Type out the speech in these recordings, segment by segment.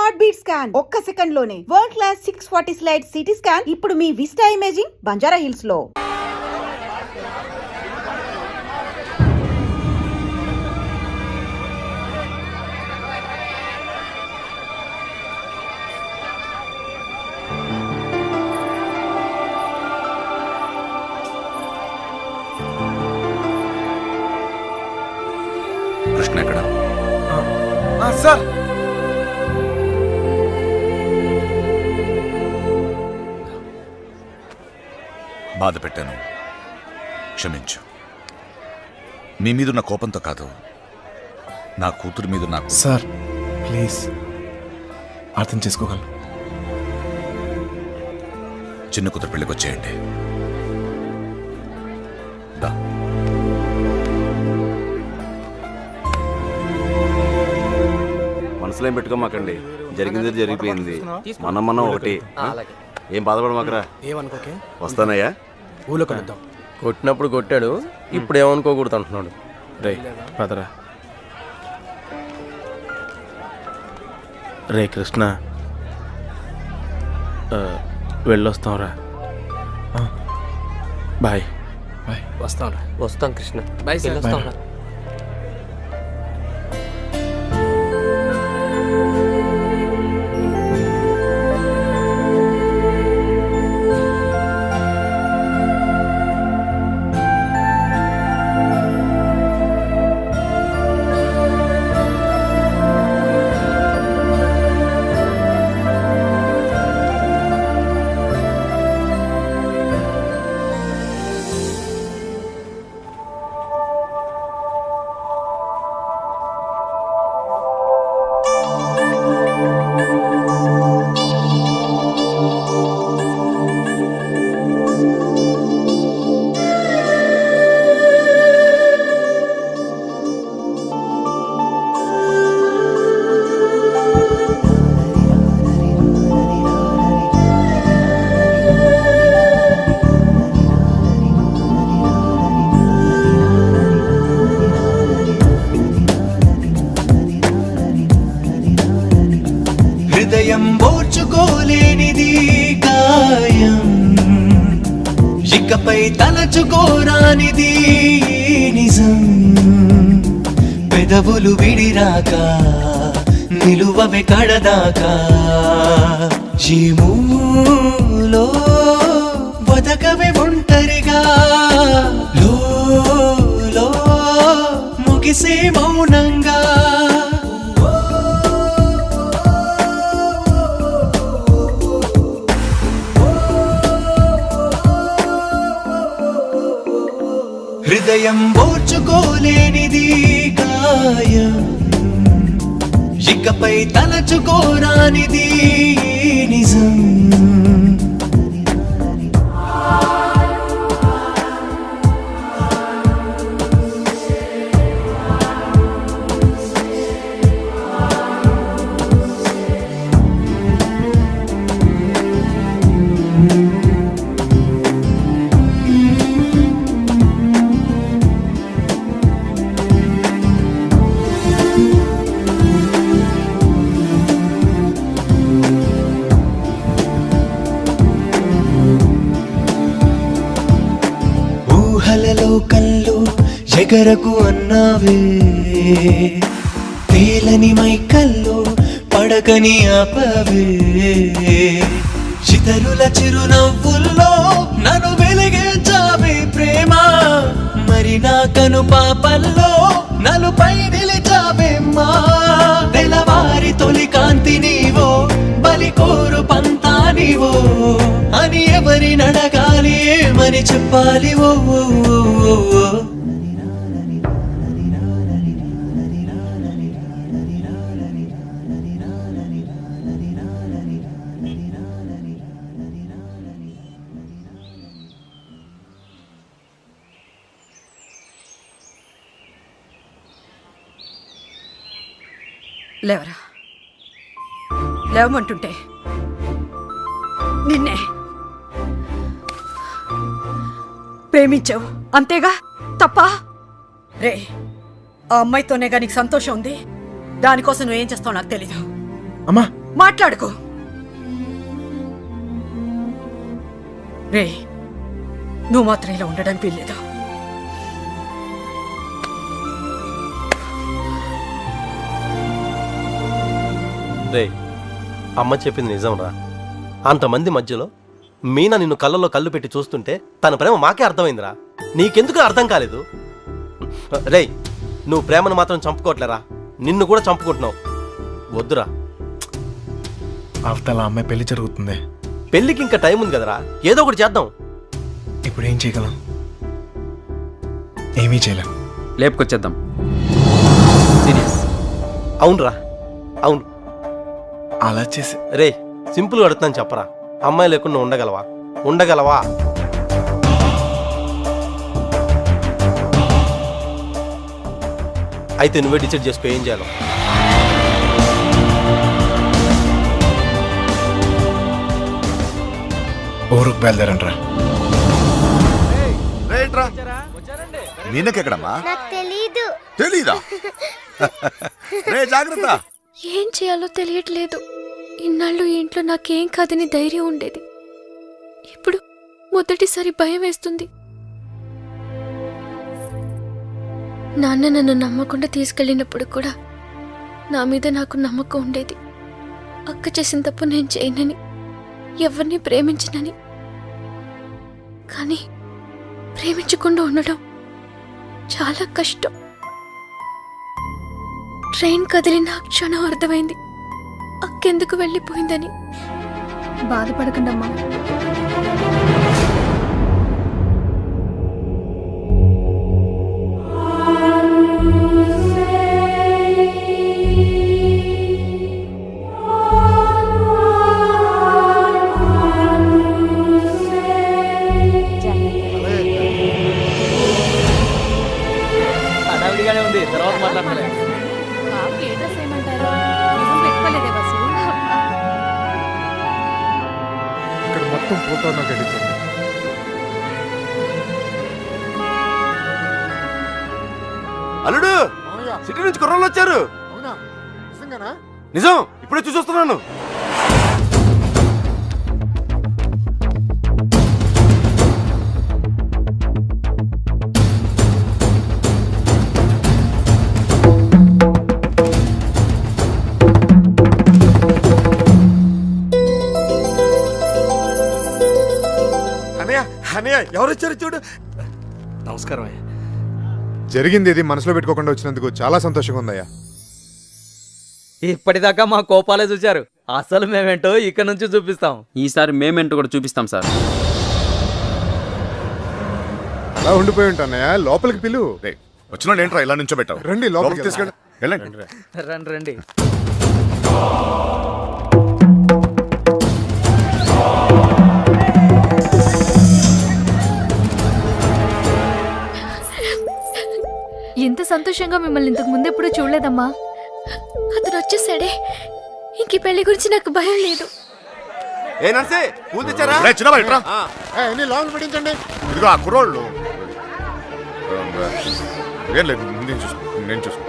Heart beat scan ఒక్క second లోనే world class 640 slide CT scan ఇప్పుడు మీ విస్టా ఇమేజింగ్ బంజారా హిల్స్ లో. కృష్ణ ఎక్కడ? సార్ బాధ పెట్టాను, క్షమించు. మీ మీదున్న కోపంతో కాదు, నా కూతురు మీద నాకు. సార్ ప్లీజ్ అర్థం చేసుకోగలను. చిన్న కూతురు పెళ్ళికి వచ్చేయండి. దా. మనసులో ఏం పెట్టుకోమాకండి, జరిగింది జరిగిపోయింది. మనం ఒకటి. ఏం బాధపడమాకరా. ఏమనుకోకే, వస్తానయ్యా. ఊళ్ళో కలుద్దాం. కొట్టినప్పుడు కొట్టాడు, ఇప్పుడు ఏమనుకోకూడదు అంటున్నాడు. రే పదరా. రే కృష్ణ, వెళ్ళొస్తాంరా. బాయ్. బాయ్. వస్తాం కృష్ణ. Bye sir. వెళ్ళొస్తాంరా. హృదయం ఓర్చుకోలేనిది గాయం, ఇకపై తలచుకోరానిది నిజం. పెదవులు విడిరాక నిలువవే కడదాకా, జీములో బతకవే ఒంటరిగా, లో ముగిసే మౌనంగా. హృదయం ఓర్చుకోలేనిది గాయం, ఇకపై తలచుకోరానిది నిజం. కళ్ళు ఎగరకు అన్నావే, తేలని మైకల్లో పడకని ఆపవే, చితరుల చిరునవ్వుల్లో నన్ను వెలిగించావే ప్రేమ. మరి నా కను పాపల్లో నలుపై నిలిచావేమ్మా. తెలవారి తొలి కాంతి నీవో, బలి కోరు పంతా నీవో అని ఎవరి నడగాలి, ఏమని చెప్పాలి? ఓ లేవరా, లేవమంటుంటే నిన్నే ప్రేమించావు అంతేగా, తప్ప? రే, ఆ అమ్మాయితోనే నీకు సంతోషం ఉంది, దానికోసం నువ్వేం చేస్తావు నాకు తెలీదు. అమ్మా మాట్లాడుకో. రే, నువ్వు మాత్రం ఇలా ఉండడానికి వీల్లేదు. రే, అమ్మ చెప్పింది నిజంరా. అంతమంది మధ్యలో మీనా నిన్ను కళ్ళలో కళ్ళు పెట్టి చూస్తుంటే తన ప్రేమ మాకే అర్థమైందిరా. నీకెందుకు అర్థం కాలేదు? రే, నువ్వు ప్రేమను మాత్రం చంపుకోవట్లేరా, నిన్ను కూడా చంపుకుంటున్నావు. వద్దురా. అవతల అమ్మాయి పెళ్లి జరుగుతుంది. పెళ్ళికి ఇంకా టైం ఉంది కదరా, ఏదో ఒకటి చేద్దాం. ఇప్పుడు ఏం చేయగలం? ఏమీ చేయలేం. లేపుకొచ్చేద్దాం. సీరియస్. అవునరా, అవును. అలా చేసి రే, సింపుల్గా అడుగుతాను చెప్పరా, అమ్మాయి లేకుండా ఉండగలవా? ఉండగలవా? అయితే నువ్వే డిసైడ్ చేసుకో ఏం చేయాలో. ఊరుకు బయలుదేరంట్రా. మీనకెక్కడమ్మా? నాకు తెలీదు. తెలీదా? రే జాగ్రత్త. ఏం చేయాలో తెలియట్లేదు. ఇన్నాళ్ళు ఈ ఇంట్లో నాకేం కాదని ధైర్యం ఉండేది. ఇప్పుడు మొదటిసారి భయం వేస్తుంది. నాన్న నన్ను నమ్మకుండా తీసుకెళ్ళినప్పుడు కూడా నా మీద నాకు నమ్మకం ఉండేది. అక్క చేసిన తప్పు నేను చేయనని, ఎవరిని ప్రేమించనని. కానీ ప్రేమించకుండా ఉండడం చాలా కష్టం. ట్రైన్ కదిలిన క్షణం అర్థమైంది అక్కెందుకు వెళ్ళిపోయిందని. బాధపడకండమ్మా. హడావిడిగానే ఉంది, తర్వాత మాట్లాడలే. ఇక్కడ మొత్తం ఫోటోను గడిచింది. అల్లుడు, సిటీ నుంచి కుర్రోళ్ళు వచ్చారు. నిజం, ఇప్పుడే చూసొస్తున్నాను. ఎవరు వచ్చారు చూడు. నమస్కారం. జరిగింది ఇది మనసులో పెట్టుకోకుండా వచ్చినందుకు చాలా సంతోషంగా ఉందయ్యా. ఇప్పటిదాకా మా కోపాలే చూశారు, అసలు మేమేంటో ఇక్కడ నుంచి చూపిస్తాం. ఈసారి మేమేంటో కూడా చూపిస్తాం సార్. అలా ఉండిపోయి ఉంటానయ్యా, లోపలికి పిలు. రే వచ్చిన వాళ్ళు ఏంట్రా ఇలా నుంచో పెట్టావు? రండి లోపలికి తీసుకెళ్ళి వెళ్ళండి. రండి రండి. ఎంత సంతోషంగా మిమ్మల్ని ఇంతకు ముందు ఎప్పుడు చూడలేదమ్మా. అతను వచ్చేసాడే, ఇంక ఈ పెళ్లి గురించి నాకు భయం లేదు. ఏ నర్సే, పూలు తెచ్చారా? రే చిన్న బయట లాంగ్ పెట్టించండి. ఇదిగో ఆ కుర్రోళ్ళు. ఏం లేదు, నేను చూసుకో, నేను చూసుకో.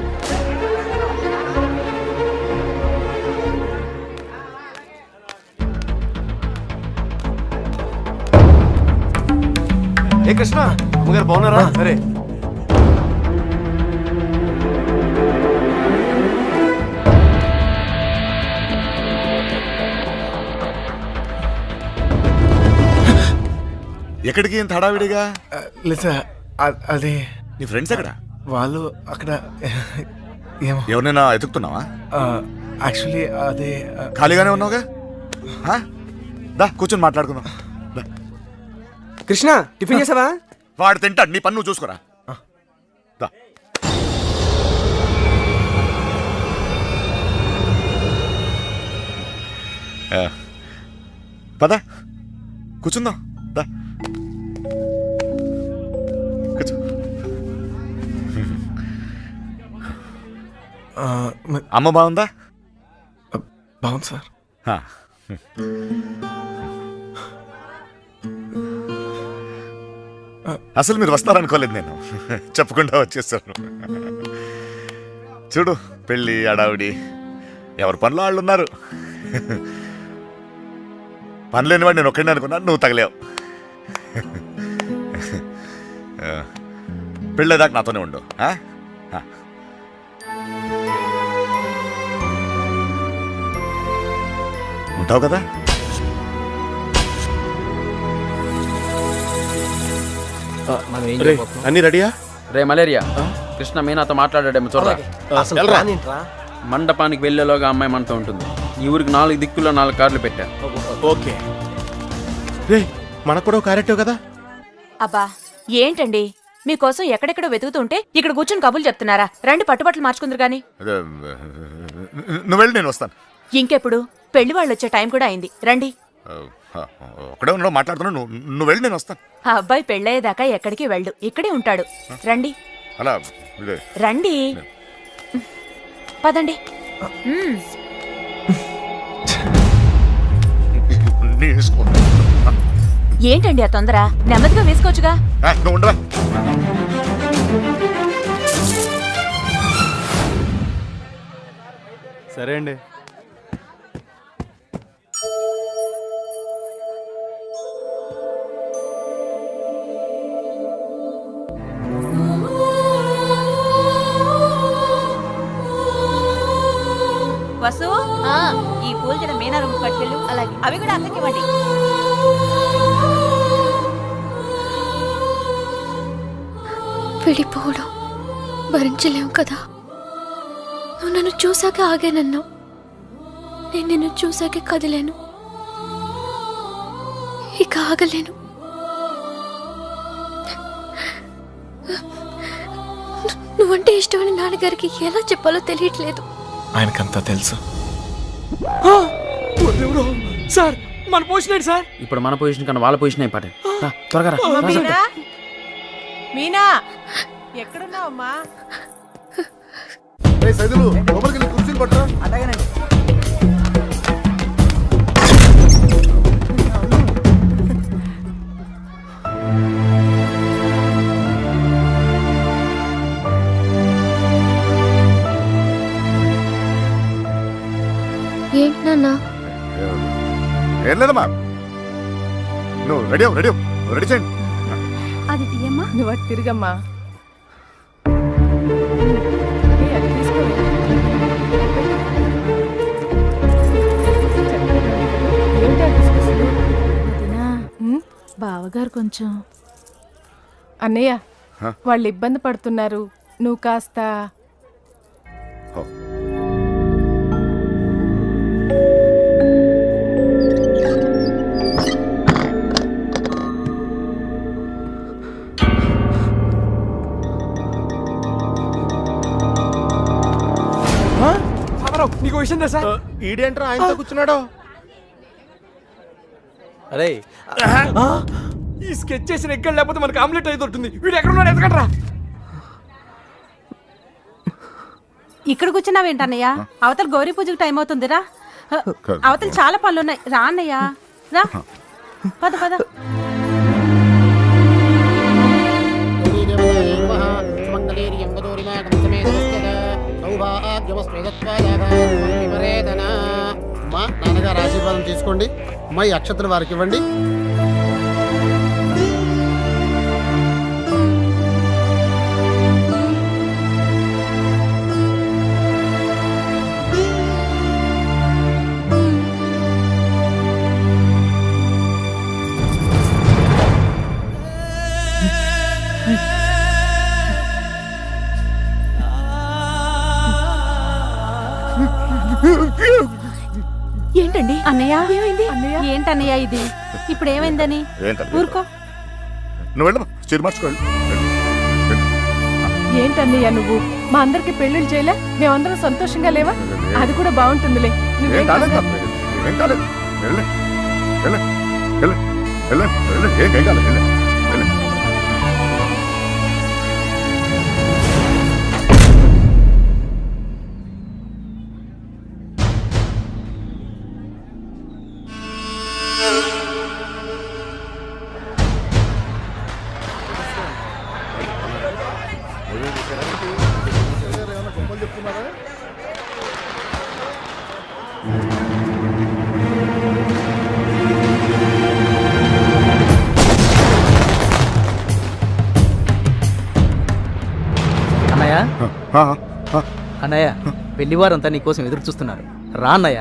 ఏ కృష్ణ, అమ్మగారు బాగున్నారా? సరే. ఎక్కడికి ఇంత హడావిడిగా? లేదా అది నీ ఫ్రెండ్స్ ఎక్కడ? వాళ్ళు అక్కడ ఏమో. ఎవరినైనా ఎతుకుతున్నావా? యాక్చువల్లీ అదే ఖాళీగానే ఉన్నావుగా, దా కూర్చొని మాట్లాడుకుందాం. దా. కృష్ణ, టిఫిన్ చేసావా? వాడు తింటాడు, నీ పని నువ్వు చూసుకోరా. దా. పద కూర్చుందాం. దా కూర్చో. అమ్మ బాగుందా? బాగుంది సార్. అసలు మీరు వస్తారనుకోలేదు నేను, చెప్పకుండా వచ్చేసాను. చూడు, పెళ్ళి అడావిడి, ఎవరి పనిలో వాళ్ళు ఉన్నారు. పని లేనివాడు నేను ఒక్కడిని అనుకున్నా, నువ్వు తగలేవు. పెళ్ళేదాకా నాతోనే ఉండు. ఆ? ఆ. ఉంటావు కదా? అన్ని రెడీయా? రే మలేరియా, కృష్ణ మీనాతో మాట్లాడాడేమో చూడరా. అసలు ప్లాన్ ఏంట్రా? మండపానికి వెళ్ళేలోగా అమ్మాయి మనతో ఉంటుంది. ఈ ఊరికి 4 దిక్కుల్లో 4 కార్లు పెట్టా. ఓకే రే, మనకు కూడా క్యారెక్టర్ కదా. అబ్బా ఏంటండి మీకోసం ఎక్కడెక్కడో వెతుకుతుంటే ఇక్కడ కూర్చొని కబుర్లు చెప్తున్నారా? రండి పట్టుబట్టలు మార్చుకుందరు గాని. అదే, నువ్వు వెళ్ళి నేను వస్తాను. ఇంకెప్పుడు పెళ్లి వాళ్ళు వచ్చే టైం కూడా అయింది. రండి. ఒకడే ఉన్నావు మాట్లాడుతున్నా, నువ్వు వెళ్ళి నేను వస్తాను. ఆ అబ్బాయి పెళ్ళయ్యేదాకా ఎక్కడికి వెళ్ళు, ఇక్కడే ఉంటాడు. రండి అలా ఇదే. రండి పదండి. నీ వేసుకో. ఏంటండి ఆ తొందర? నెమ్మదిగా వేసుకోవచ్చుగా. నువ్వు ఉండరా. సరే అండి. వసు, ఈ పూల జడ మీనా రూమ్ పట్టుకెళ్ళు. అలాగే అవి కూడా అక్కడికి ఇవ్వండి. విడిపోవడం భరించలేము కదా. నువ్వు నన్ను చూసాక ఆగానన్నావు, నేను నిన్ను చూసాకే కదిలేను. ఇక ఆగలేను. నువ్వంటే ఇష్టమని నాన్నగారికి ఎలా చెప్పాలో తెలియట్లేదు. ఆయనకంతా తెలుసు. సార్ మన పొజిషన్ సార్. ఇప్పుడు మన పొజిషన్ కన్నా వాళ్ళ పొజిషన్ అయిపోయి. త్వరగా రా. మీనా ఎక్కడున్నావమ్మా? కుర్చీలు పట్టరా. ఏంటి నాన్న? ఏం లేదమ్మా, నువ్వు రెడీ అవ్వు, రెడీ చేయండి. అది తీయమ్మా. నువ్వు అటు తిరిగమ్మా. బావగారు కొంచెం అన్నయ్య వాళ్ళు ఇబ్బంది పడుతున్నారు, నువ్వు కాస్త. నీకు విషయం తెలుసా? ఈడేంట్రా ఆయనతో కూర్చున్నాడు? అరే ఈ స్కెచ్ చేసిన ఎక్కడ లేకపోతే మనకి ఆమ్లెట్ అయితే దొరుకుతుంది. వీడు ఎక్కడ ఉన్నాడు? ఎదగట్రా. ఇక్కడ కూర్చున్నావేంటన్నయ్య? అవతల గౌరీ పూజకు టైం అవుతుందిరా. అవతల చాలా పనులున్నాయి. రా అన్నయ్య, రా. పద పద. మా నాన్నగారు ఆశీర్వాదం తీసుకోండి. మా ఈ అక్షతలు వారికి ఇవ్వండి. ఏంటండి అన్నయ్య? ఏమైంది ఏంటన్నయ్య ఇది? ఇప్పుడు ఏమైందని? ఊరుకో. నువ్వు వెళ్ళమ్మా, చీర మార్చుకోండి. ఏంటన్నయ్య నువ్వు? మా అందరికి పెళ్లిళ్ళు చేయలే? మేమందరం సంతోషంగా లేవా? అది కూడా బాగుంటుందిలే. ఏం కాలేదు, ఏం కాలేదు. వెళ్ళే వెళ్ళే వెళ్ళే వెళ్ళే వెళ్ళే ఏం కాలేదు. వెళ్ళే వెళ్ళే. ఏమైనా గొప్పలు చెప్తున్నారా? ఆ, ఆ. అన్నయ్య పెళ్లివారంతా నీకోసం ఎదురు చూస్తున్నారు రా అన్నయ్య.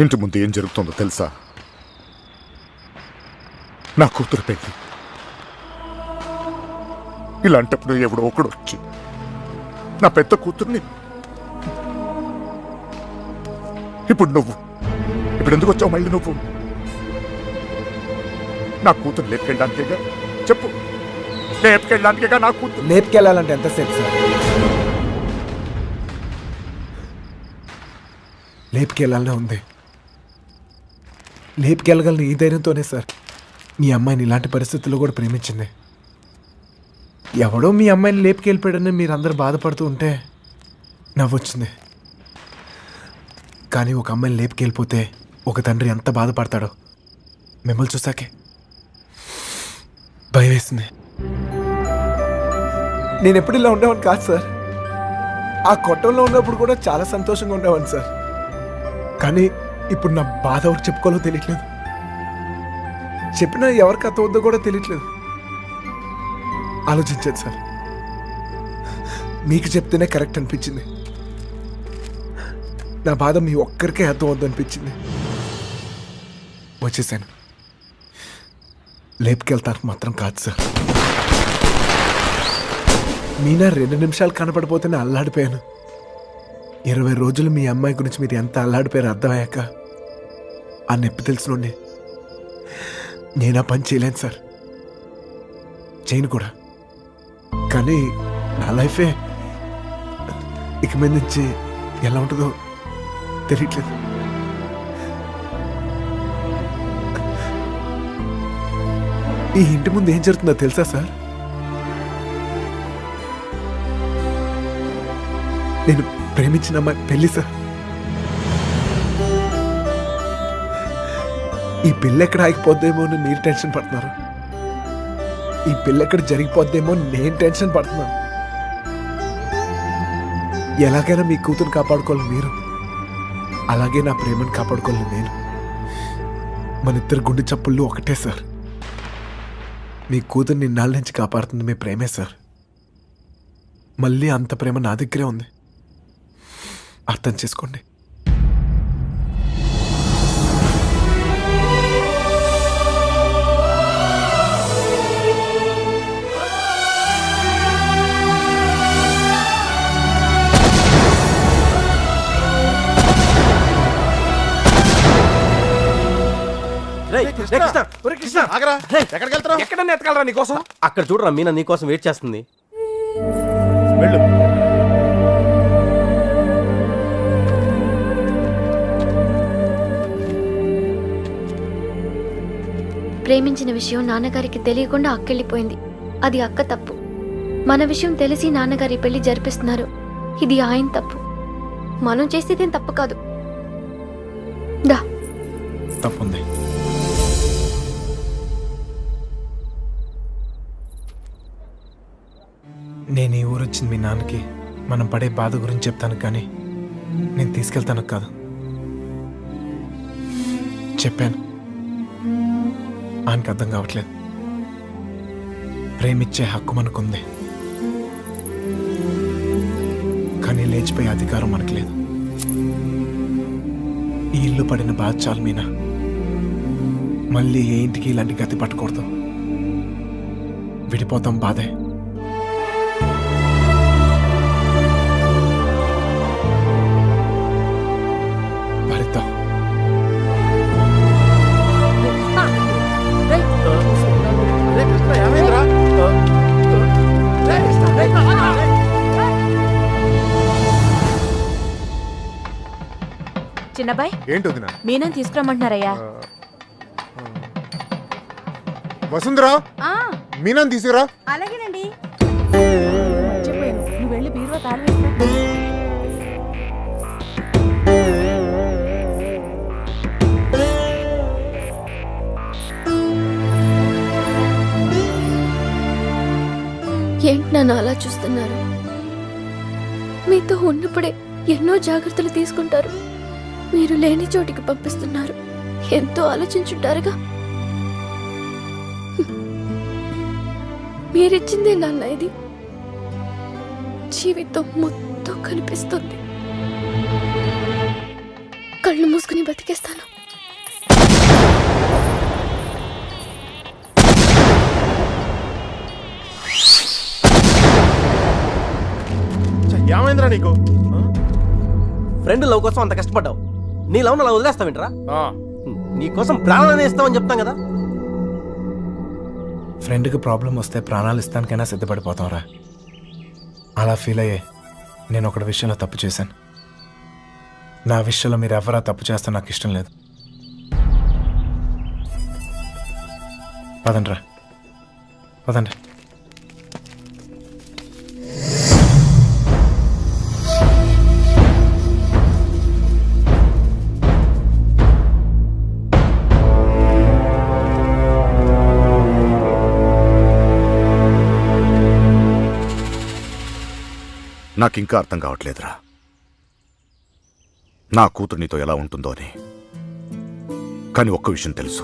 ఇంటి ముందు ఏం జరుగుతుందో తెలుసా? నా కూతురు పెళ్లి. ఇలాంటప్పుడు ఎవడో ఒకడు వచ్చి నా పెద్ద కూతుర్ని, ఇప్పుడు నువ్వు ఇప్పుడు ఎందుకు వచ్చావు మళ్ళీ నువ్వు? నా కూతురు లేపుకెళ్ళడానికేగా? చెప్పు, లేపుకెళ్ళడానికేగా నా కూతురు? లేపుకెళ్ళాలంటే ఎంతసేపు సార్? లేపుకెళ్ళాలనే ఉంది. లేపుకెళ్ళగలను ఈ ధైర్యంతోనే సార్ మీ అమ్మాయిని ఇలాంటి పరిస్థితుల్లో కూడా ప్రేమించింది. ఎవడో మీ అమ్మాయిని లేపుకెళ్ళిపోయాడని మీరందరూ బాధపడుతూ ఉంటే నవ్వొచ్చింది. కానీ ఒక అమ్మాయిని లేపుకెళ్ళిపోతే ఒక తండ్రి ఎంత బాధపడతాడో మిమ్మల్ని చూసాకే భయం వేసింది. నేను ఎప్పుడు ఇలా ఉండేవాడిని కాదు సార్. ఆ కొట్టంలో ఉన్నప్పుడు కూడా చాలా సంతోషంగా ఉండేవాడిని సార్. కానీ ఇప్పుడు నా బాధ ఎవరికి చెప్పుకోవాలో తెలియట్లేదు. చెప్పినా ఎవరికి అర్థం అవుద్దో కూడా తెలియట్లేదు. ఆలోచించాను సార్. మీకు చెప్తేనే కరెక్ట్ అనిపించింది. నా బాధ మీ ఒక్కరికే అర్థం అవుద్దు అనిపించింది. వచ్చేసాను. లేపుకెళ్తానికి మాత్రం కాదు సార్. మీనా 2 నిమిషాలు కనపడిపోతేనే అల్లాడిపోయాను. 20 రోజులు మీ అమ్మాయి గురించి మీరు ఎంత అల్లాడిపోయారో అర్థమయ్యాక ఆ నొప్పి తెలిసినండి నేను ఆ పని చేయలేను సార్. చేయను కూడా. కానీ నా లైఫే ఇక మీద నుంచి ఎలా ఉంటుందో తెలియట్లేదు. ఈ ఇంటి ముందు ఏం జరుగుతుందో తెలుసా సార్? నేను ప్రేమించిన అమ్మాయి పెళ్లి సార్. ఈ పెళ్ళి ఎక్కడ ఆగిపోద్దేమో అని మీరు టెన్షన్ పడుతున్నారు. ఈ పెళ్ళి ఎక్కడ జరిగిపోద్దేమో నేను టెన్షన్ పడుతున్నాను. ఎలాగైనా మీ కూతురు కాపాడుకోవాలి మీరు, అలాగే నా ప్రేమను కాపాడుకోవాలి నేను. మన ఇద్దరు గుండె చప్పుళ్ళు ఒకటే సార్. మీ కూతుర్ని ఇన్నాళ్ళ నుంచి కాపాడుతుంది మీ ప్రేమే సార్. మళ్ళీ అంత ప్రేమ నా దగ్గరే ఉంది. అర్థం చేసుకోండి. ఎక్కడన్నా ఎతకాలరా నీకోసం? అక్కడ చూడరా మీనా నీకోసం వెయిట్ చేస్తుంది. వెళ్ళు. ప్రేమించిన విషయం నాన్నగారికి తెలియకుండా అక్కెళ్ళిపోయింది. అది అక్క తప్పు. మన విషయం తెలిసి నాన్నగారి పెళ్లి జరిపిస్తున్నారు. ఇది ఆయన తప్పు. మనం చేసేదేం తప్పు కాదు. దా తప్పుంది. నేను ఈ ఊరు వచ్చింది మీ నాన్నకి మనం పడే బాధ గురించి చెప్తాను, కానీ నేను తీసుకెళ్తాను కాదు. చెప్పాను, ఆయనకు అర్థం కావట్లేదు. ప్రేమిచ్చే హక్కు మనకుంది, కానీ లేచిపోయే అధికారం మనకు లేదు. ఈ ఇల్లు పడిన బాధ చాలు మీనా. మళ్ళీ ఏ ఇంటికి ఇలాంటి గతి పట్టకూడదు. విడిపోతాం, బాధే. భరిద్దాం. చిన్నబాయ్ ఏంటి వదినా? మీనని తీసుకురమ్మంటున్నారయ్యా. వసుంధరా మీనాన్ని తీసుకురా. అలాగేనండి. మర్చిపోయాను, నువ్వు వెళ్ళి బీరువా తాళం వేసుకో. ఏంటి నన్ను అలా చూస్తున్నారు? మీతో ఉన్నప్పుడే ఎన్నో జాగ్రత్తలు తీసుకుంటారు. మీరు లేని చోటికి పంపిస్తున్నారు. ఎంతో ఆలోచించుంటారుగా. మీరిచ్చిందే నాన్న ఇది. జీవితం మొత్తం కనిపిస్తుంది. కళ్ళు మూసుకుని బతికేస్తాను. ఏమైందిరా నీకు? ఫ్రెండ్ లవ్ కోసం అంత కష్టపడ్డావు. నీ లవ్ అలా వదిలేస్తావేంట్రా? నీ కోసం ప్రాణాలని ఇస్తామని చెప్తాం కదా. ఫ్రెండ్కి ప్రాబ్లం వస్తే ప్రాణాలు ఇస్తానికైనా సిద్ధపడిపోతాంరా. అలా ఫీల్ అయ్యే నేను ఒకటి విషయంలో తప్పు చేశాను. నా విషయంలో మీరు ఎవరా తప్పు చేస్తే నాకు ఇష్టం లేదు. పదండ్రా, పదండి. నాకింకా అర్థం కావట్లేదురా, నా కూతురు నీతో ఎలా ఉంటుందో అని. కానీ ఒక్క విషయం తెలుసు,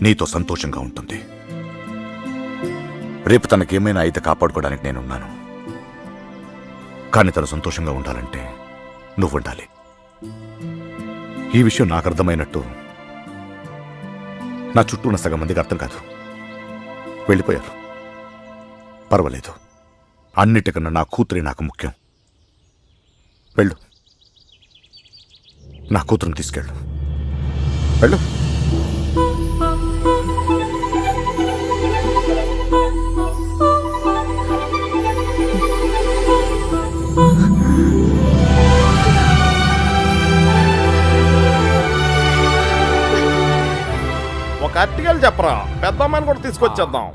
నీతో సంతోషంగా ఉంటుంది. రేపు తనకేమైనా అయితే కాపాడుకోవడానికి నేనున్నాను. కానీ తను సంతోషంగా ఉండాలంటే నువ్వు ఉండాలి. ఈ విషయం నాకు అర్థమైనట్టు నా చుట్టూ ఉన్న సగం మందికి అర్థం కాదు. వెళ్ళిపోయారు. పర్వాలేదు, అన్నిటికన్నా నా కూతురే నాకు ముఖ్యం. వెళ్ళు, నా కూతురుని తీసుకెళ్ళు. వెళ్ళు. ఒక అట్టికలు చెప్పరా, పెద్దమ్మని కూడా తీసుకొచ్చేద్దాం.